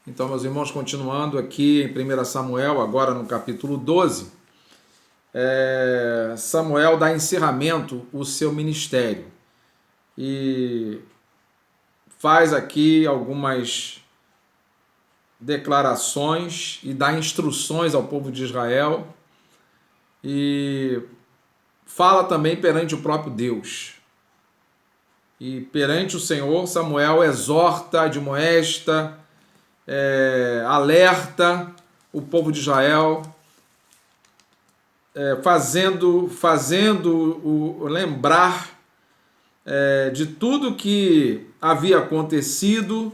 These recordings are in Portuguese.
Então, meus irmãos, continuando aqui em 1 Samuel, agora no capítulo 12, Samuel dá encerramento ao seu ministério e faz aqui algumas declarações e dá instruções ao povo de Israel e fala também perante o próprio Deus. E perante o Senhor, Samuel exorta, admoesta, alerta o povo de Israel, fazendo lembrar de tudo que havia acontecido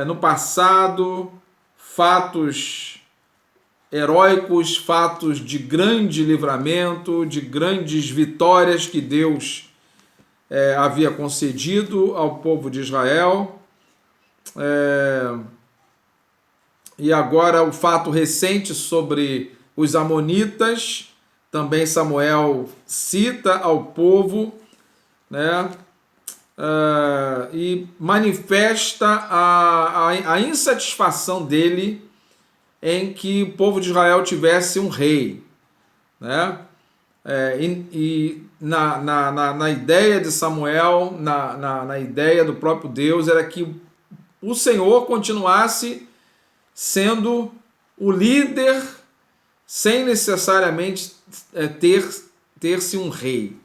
no passado, fatos heróicos, fatos de grande livramento, de grandes vitórias que Deus havia concedido ao povo de Israel. E agora o fato recente sobre os amonitas, também Samuel cita ao povo, né? E manifesta a insatisfação dele em que o povo de Israel tivesse um rei, né? Na ideia de Samuel, na ideia do próprio Deus, era que o Senhor continuasse sendo o líder sem necessariamente ter-se um rei,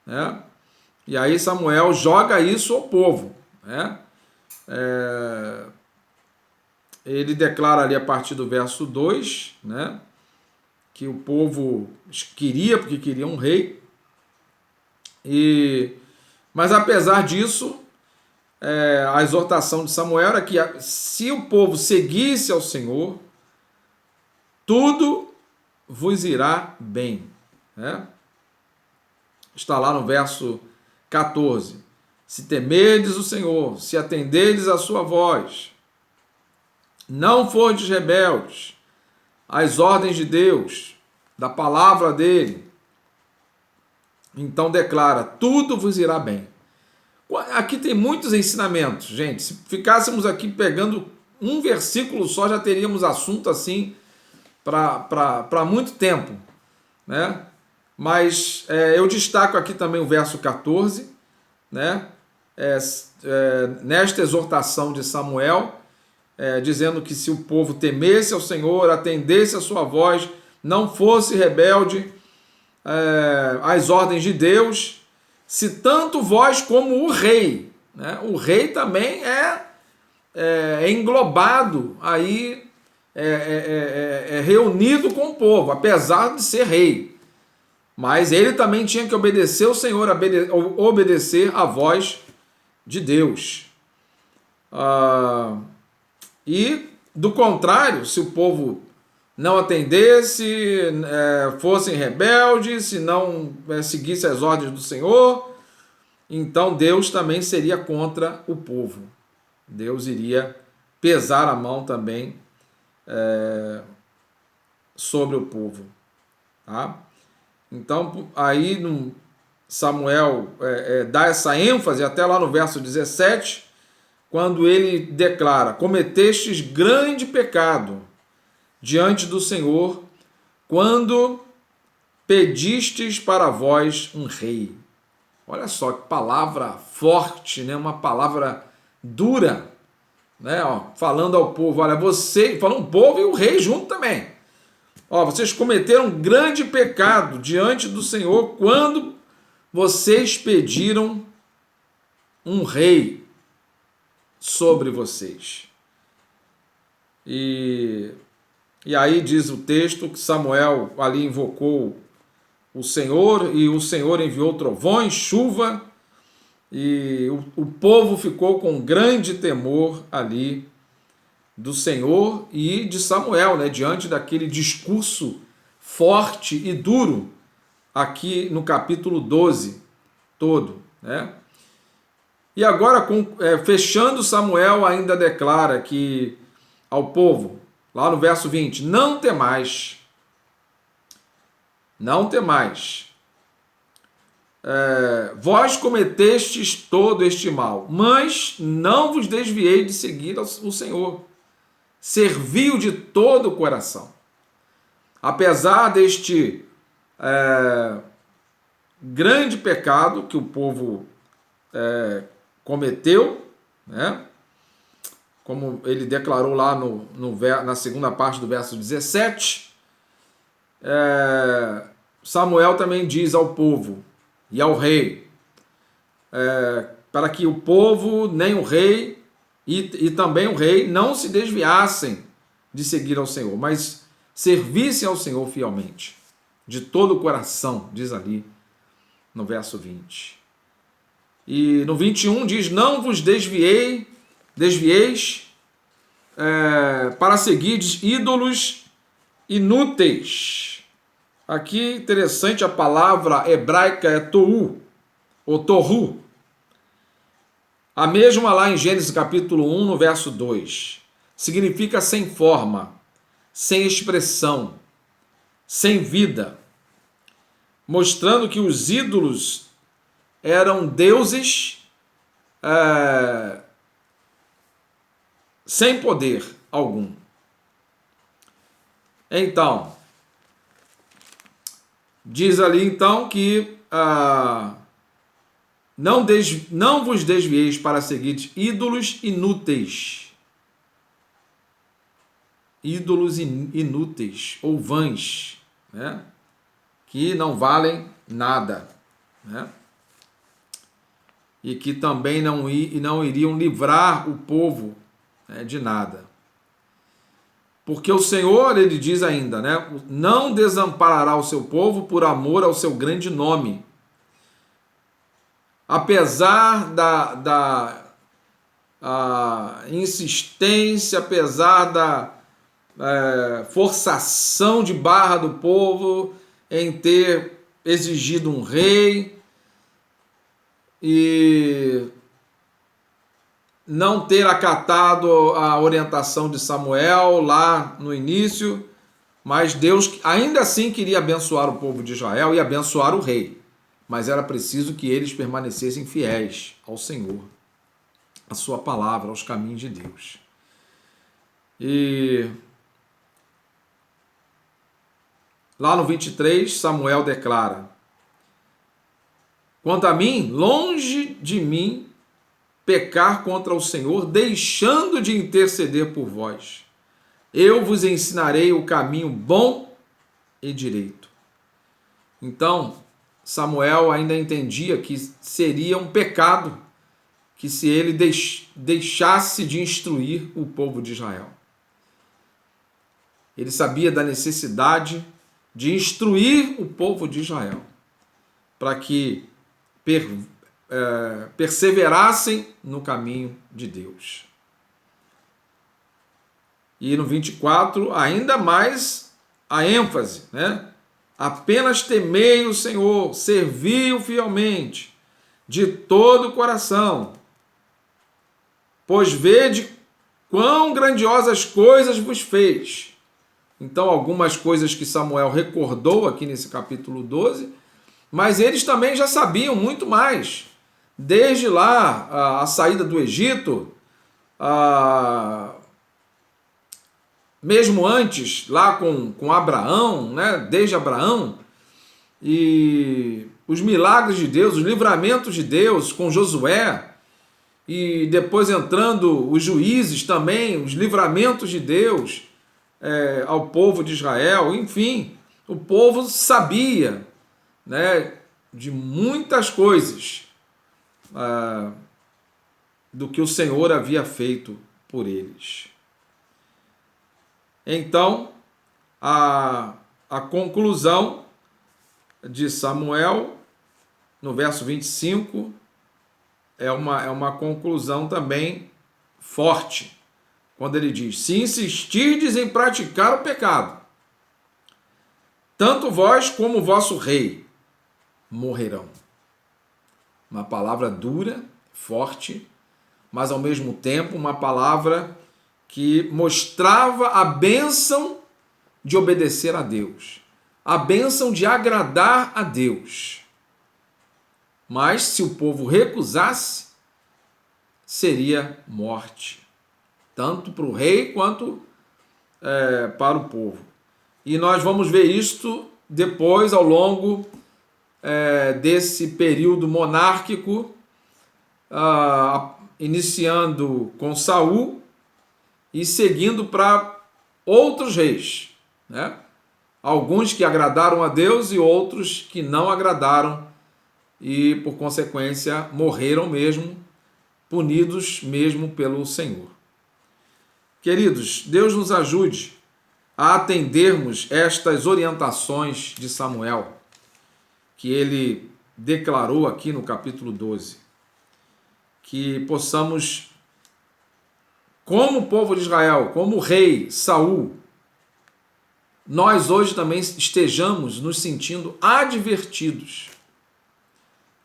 né? E aí Samuel joga isso ao povo, né? Ele declara ali a partir do verso 2, né, que o povo queria, porque queria um rei, mas apesar disso, a exortação de Samuel era que se o povo seguisse ao Senhor, tudo vos irá bem, né? Está lá no verso 14. Se temerdes o Senhor, se atenderdes a sua voz, não fordes rebeldes às ordens de Deus, da palavra dele, então declara, tudo vos irá bem. Aqui tem muitos ensinamentos, gente. Se ficássemos aqui pegando um versículo só, já teríamos assunto assim para muito tempo, né? Mas eu destaco aqui também o verso 14, né? Nesta exortação de Samuel, dizendo que se o povo temesse ao Senhor, atendesse a sua voz, não fosse rebelde às ordens de Deus, se tanto vós como o rei, né? O rei também é englobado aí, reunido com o povo, apesar de ser rei. Mas ele também tinha que obedecer ao Senhor, obedecer à voz de Deus. E, do contrário, se o povo não atendesse, fossem rebeldes, se não seguisse as ordens do Senhor, então Deus também seria contra o povo. Deus iria pesar a mão também sobre o povo, tá? Então, aí Samuel dá essa ênfase até lá no verso 17, quando ele declara, cometestes grande pecado diante do Senhor, quando pedistes para vós um rei. Olha só que palavra forte, né? Uma palavra dura, né? Falando ao povo, olha, falando o povo e o rei junto também. Vocês cometeram um grande pecado diante do Senhor quando vocês pediram um rei sobre vocês. E aí diz o texto que Samuel ali invocou o Senhor e o Senhor enviou trovões, chuva, e o povo ficou com grande temor ali do Senhor e de Samuel, né, diante daquele discurso forte e duro aqui no capítulo 12 todo, né? E agora, fechando, Samuel ainda declara que ao povo, lá no verso 20, não temais, vós cometestes todo este mal, mas não vos desviei de seguir o Senhor. Serviu de todo o coração. Apesar deste grande pecado que o povo cometeu, né? Como ele declarou lá na segunda parte do verso 17, Samuel também diz ao povo e ao rei, para que o povo, nem o rei e também o rei não se desviassem de seguir ao Senhor, mas servissem ao Senhor fielmente, de todo o coração, diz ali no verso 20. E no 21 diz, não vos desvieis para seguir ídolos inúteis. Aqui interessante, a palavra hebraica é tohu, ou torru. A mesma lá em Gênesis capítulo 1, no verso 2. Significa sem forma, sem expressão, sem vida, mostrando que os ídolos eram deuses sem poder algum. Então, diz ali então que não vos desvieis para seguir ídolos inúteis. Ídolos inúteis ou vãs, né? Que não valem nada, né? E que também não iriam livrar o povo, né, de nada. Porque o Senhor, ele diz ainda, né, não desamparará o seu povo por amor ao seu grande nome. Apesar da insistência, apesar da forçação de barra do povo em ter exigido um rei e não ter acatado a orientação de Samuel lá no início, mas Deus ainda assim queria abençoar o povo de Israel e abençoar o rei, mas era preciso que eles permanecessem fiéis ao Senhor, à sua palavra, aos caminhos de Deus. E lá no 23, Samuel declara, quanto a mim, longe de mim pecar contra o Senhor, deixando de interceder por vós. Eu vos ensinarei o caminho bom e direito. Então, Samuel ainda entendia que seria um pecado que se ele deixasse de instruir o povo de Israel. Ele sabia da necessidade de instruir o povo de Israel para que perseverassem no caminho de Deus. E no 24, ainda mais a ênfase, né? Apenas temei o Senhor, servi-o fielmente, de todo o coração, pois vede quão grandiosas coisas vos fez. Então, algumas coisas que Samuel recordou aqui nesse capítulo 12, mas eles também já sabiam muito mais. Desde lá, a saída do Egito, mesmo antes, lá com Abraão, né? Desde Abraão, e os milagres de Deus, os livramentos de Deus com Josué, e depois entrando os juízes também, os livramentos de Deus ao povo de Israel, enfim, o povo sabia, né, de muitas coisas do que o Senhor havia feito por eles. Então, a conclusão de Samuel, no verso 25, é uma conclusão também forte, quando ele diz, se insistirdes em praticar o pecado, tanto vós como o vosso rei morrerão. Uma palavra dura, forte, mas ao mesmo tempo uma palavra que mostrava a bênção de obedecer a Deus, a bênção de agradar a Deus. mas se o povo recusasse, seria morte, tanto para o rei quanto para o povo. E nós vamos ver isto depois, ao longo desse período monárquico, iniciando com Saul e seguindo para outros reis, né? Alguns que agradaram a Deus e outros que não agradaram e, por consequência, morreram mesmo, punidos mesmo pelo Senhor. Queridos, Deus nos ajude a atendermos estas orientações de Samuel, que ele declarou aqui no capítulo 12. Que possamos, como o povo de Israel, como o rei Saul, nós hoje também estejamos nos sentindo advertidos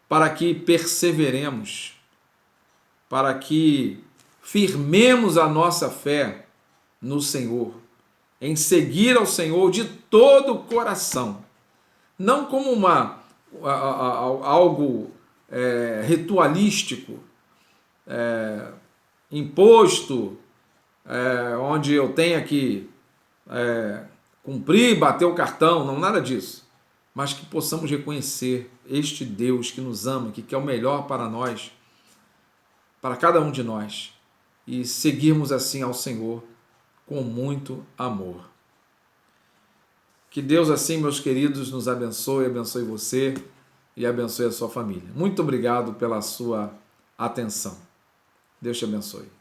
para que perseveremos, para que firmemos a nossa fé no Senhor, em seguir ao Senhor de todo o coração, não como algo ritualístico, imposto, onde eu tenha que cumprir, bater o cartão, não, nada disso, mas que possamos reconhecer este Deus que nos ama, que quer o melhor para nós, para cada um de nós, e seguirmos assim ao Senhor com muito amor. Que Deus assim, meus queridos, nos abençoe, abençoe você e abençoe a sua família. Muito obrigado pela sua atenção. Deus te abençoe.